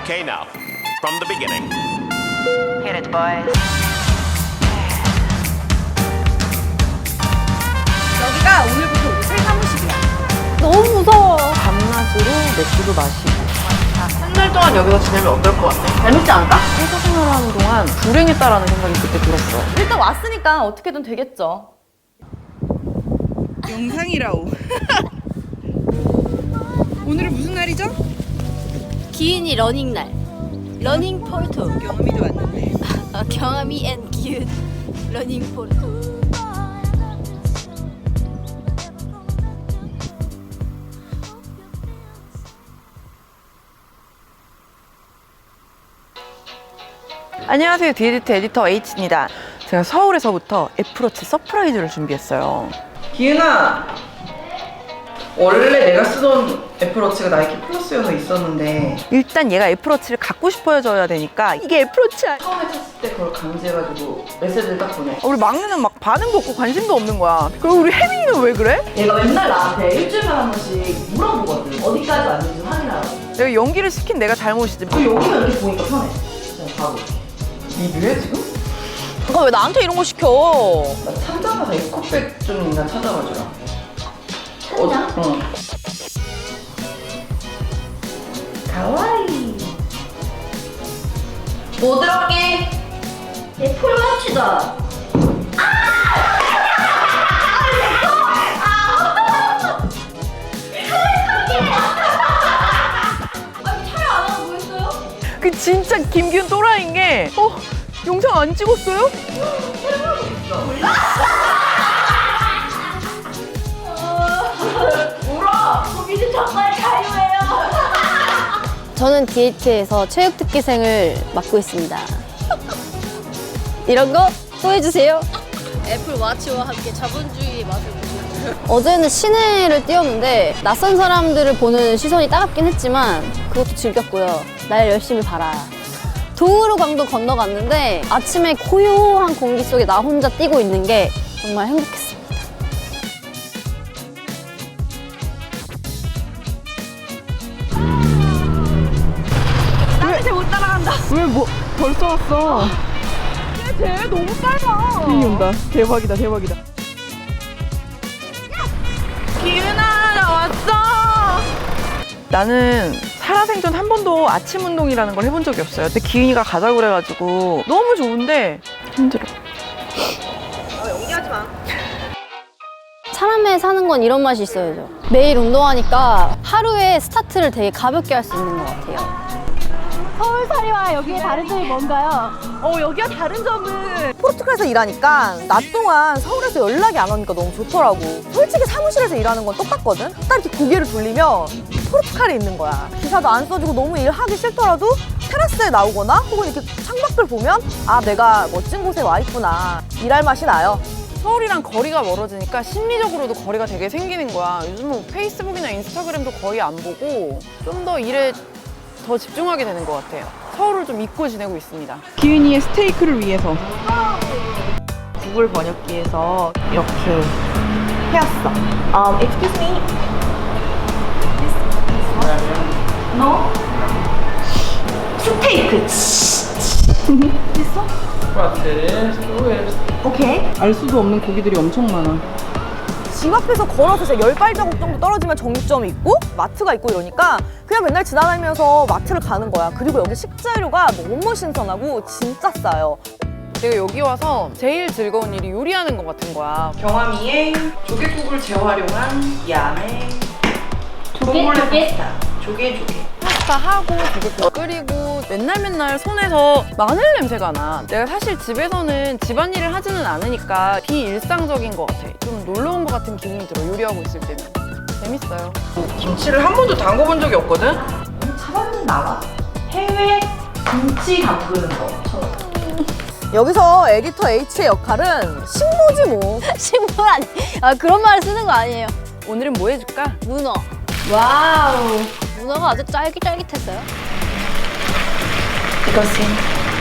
Okay, now, from the beginning. Hit it, boys. 여기가 오늘부터 우리 새 사무실이야. 너무 무서워. 밤낮으로 맥주도 마시고. 한 달 동안 여기서 지내면 어떨 것 같아? 재밌지 않을까? 회사 생활하는 동안 불행했다라는 생각이 그때 들었어. 일단 왔으니까 어떻게든 되겠죠. 영상이라오. 오늘은 무슨 날이죠? 기은이 러닝 날. 러닝 포르투. 경험이도 왔는데. 경험이 앤 기은 러닝 포르투. 안녕하세요. 디에디트 에디터 H입니다. 제가 서울에서부터 애플워치 서프라이즈를 준비했어요. 기은아! 원래 내가 쓰던 애플워치가 나이키 플러스여서 있었는데 일단 얘가 애플워치를 갖고 싶어져야 되니까 이게 애플워치야! 처음에 샀을 때 그걸 강제해가지고 메시지를 딱 보내. 우리 막내는 막 반응도 없고 관심도 없는 거야. 그리고 우리 혜민이는 왜 그래? 얘가 맨날 나한테 일주일마다 한 번씩 물어보거든. 어디까지 왔는지 확인하라고. 내가 연기를 시킨 내가 잘못이지. 그 여기가 이렇게 보니까 편해. 그냥 바로. 리뷰해 지금? 아, 왜 나한테 이런 거 시켜? 나 찾아가서 에코백 좀 있나 찾아가줘라. 찾아? 응. 가와이. 뭐 들었게? 애플워치다. 그 진짜 김기훈 또라이인 게 영상 안 찍었어요? 저는 디에이트에서 체육특기생을 맡고 있습니다. 이런 거 소개해주세요. 애플 와치와 함께 자본주의의 맛을 보시는 어제는 시내를 뛰었는데 낯선 사람들을 보는 시선이 따갑긴 했지만 그것도 즐겼고요. 날 열심히 봐라. 동으로강도 건너갔는데 아침에 고요한 공기 속에 나 혼자 뛰고 있는 게 정말 행복했습니다. 왜 뭐 벌써 왔어? 쟤 너무 빨라. 기훈이 온다. 대박이다 대박이다. 기훈아 나 왔어. 나는 살아생전 한 번도 아침 운동이라는 걸 해본 적이 없어요. 근데 기훈이가 가자고 그래가지고 너무 좋은데 힘들어. 연기하지 마. 사람에 사는 건 이런 맛이 있어야죠. 매일 운동하니까 하루에 스타트를 되게 가볍게 할 수 있는 것 같아요. 서울살이와 여기의 다른 점이 뭔가요? 여기가 다른 점은 포르투갈에서 일하니까 낮 동안 서울에서 연락이 안 오니까 너무 좋더라고. 솔직히 사무실에서 일하는 건 똑같거든? 딱 이렇게 고개를 돌리면 포르투갈에 있는 거야. 기사도 안 써주고 너무 일하기 싫더라도 테라스에 나오거나 혹은 이렇게 창밖을 보면 아 내가 멋진 곳에 와 있구나. 일할 맛이 나요. 서울이랑 거리가 멀어지니까 심리적으로도 거리가 되게 생기는 거야. 요즘 뭐 페이스북이나 인스타그램도 거의 안 보고 좀 더 일에 더 집중하게 되는 것 같아요. 서울을 좀 잊고 지내고 있습니다. 기은이의 스테이크를 위해서 구글 번역기에서 이렇게 해왔어. Excuse me. No. 스테이크. 오케이. 알 수도 없는 고기들이 엄청 많아. 집 앞에서 걸어서 진짜 10발자국 정도 떨어지면 정육점이 있고 마트가 있고 이러니까 그냥 맨날 지나다니면서 마트를 가는 거야. 그리고 여기 식재료가 너무 신선하고 진짜 싸요. 내가 여기 와서 제일 즐거운 일이 요리하는 것 같은 거야. 경화미에 조개국을 재활용한 이 안에 조개 파스타 하고 조개국 끓이고 맨날 손에서 마늘 냄새가 나. 내가 사실 집에서는 집안일을 하지는 않으니까 비일상적인 것 같아. 좀 놀러 온 것 같은 기분이 들어, 요리하고 있을 때는. 재밌어요. 김치를 한 번도 담궈본 적이 없거든? 차반은 나와. 해외 김치 담그는 거. 여기서 에디터 H의 역할은 식모지 뭐. 식물 아니, 그런 말을 쓰는 거 아니에요. 오늘은 뭐 해줄까? 문어. 와우. 문어가 아주 쫄깃쫄깃했어요. 이것은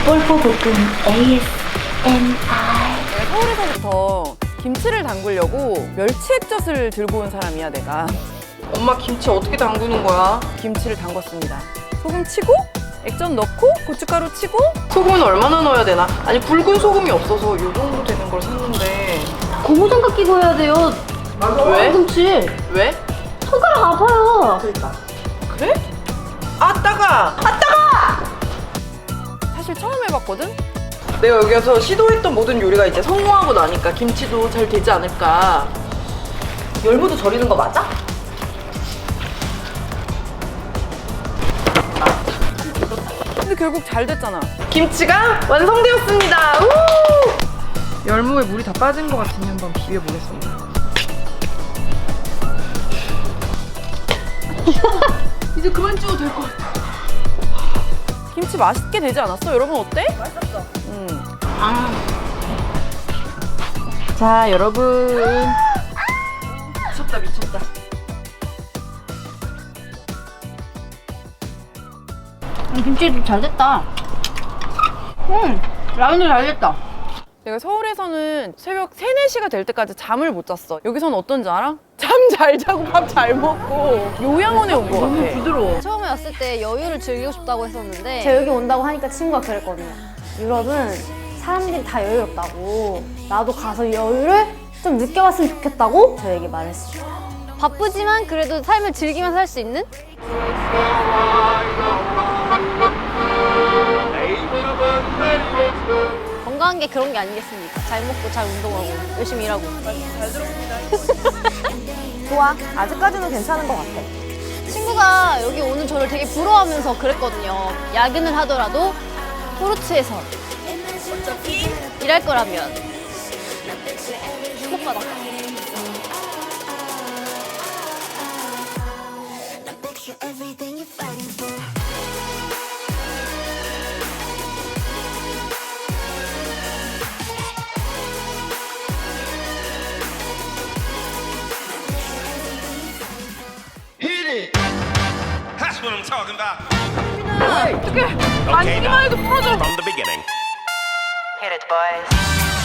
뽀뽀볶음 ASMR. 내가 서울에서부터 김치를 담그려고 멸치 액젓을 들고 온 사람이야, 내가. 엄마 김치 어떻게 담그는 거야? 김치를 담궜습니다. 소금 치고 액젓 넣고 고춧가루 치고 소금은 얼마나 넣어야 되나? 아니 굵은 소금이 없어서 이 정도 되는 걸 샀는데 고무장갑 끼고 해야 돼요. 왜? 김치. 왜? 손가락 아파요. 그래? 아 따가! 아 따가! 사실 처음 해봤거든? 내가 여기서 시도했던 모든 요리가 이제 성공하고 나니까 김치도 잘 되지 않을까. 열무도 절이는 거 맞아? 근데 결국 잘 됐잖아. 김치가 완성되었습니다. 우! 열무에 물이 다 빠진 것 같으니 한번 비벼보겠습니다. 이제 그만 찍어도 될 것 같아. 김치 맛있게 되지 않았어? 여러분 어때? 맛있었어. 자 여러분. 미쳤다 미쳤다. 김치도 잘 됐다. 라면도 잘 됐다. 내가 서울에서는 새벽 3, 4시가 될 때까지 잠을 못 잤어. 여기서는 어떤지 알아? 잠 잘 자고 밥 잘 먹고 요양원에 온 거 같아. 너무 부드러워. 처음에 왔을 때 여유를 즐기고 싶다고 했었는데 제가 여기 온다고 하니까 친구가 그랬거든요. 유럽은 사람들이 다 여유롭다고 나도 가서 여유를 좀 느껴봤으면 좋겠다고 저에게 말했어요. 바쁘지만 그래도 삶을 즐기면서 살 수 있는? 건강한 게 그런 게 아니겠습니까? 잘 먹고 잘 운동하고 열심히 일하고. 잘 들었습니다. 좋아. 아직까지는 괜찮은 것 같아. 친구가 여기 오는 저를 되게 부러워하면서 그랬거든요. 야근을 하더라도 포르투에서 어차피 일할 거라면 축복받아. That's what I'm talking about. 어떡해. Okay, 만지기만 해도 부러져. from the beginning. Hit it, boys.